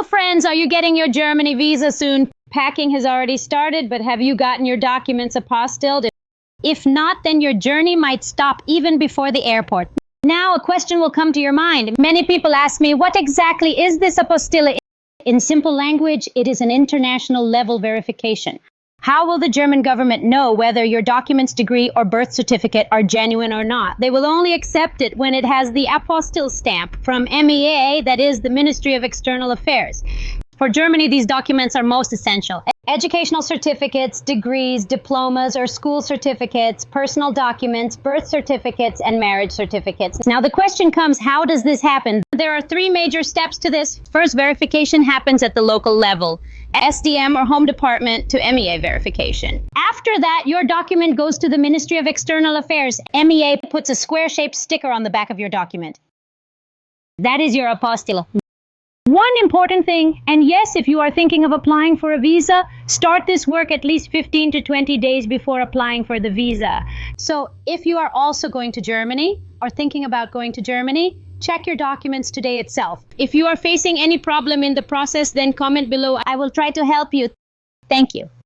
Well, friends, are you getting your Germany visa soon? Packing has already started, but have you gotten your documents apostilled? If not, then your journey might stop even before the airport. Now, a question will come to your mind. Many people ask me, what exactly is this apostille? In simple language, it is an international level verification. How will the German government know whether your documents, degree, or birth certificate are genuine or not? They will only accept it when it has the apostille stamp from MEA, that is the Ministry of External Affairs. For Germany, these documents are most essential. Educational certificates, degrees, diplomas, or school certificates, personal documents, birth certificates, and marriage certificates. Now the question comes, how does this happen? There are three major steps to this. First, verification happens at the local level. SDM or Home Department to MEA verification. After that, your document goes to the Ministry of External Affairs. MEA puts a square-shaped sticker on the back of your document. That is your apostille. One important thing, and yes, if you are thinking of applying for a visa, start this work at least 15 to 20 days before applying for the visa. So if you are also going to Germany or thinking about going to Germany, check your documents today itself. If you are facing any problem in the process, then comment below. I will try to help you. Thank you.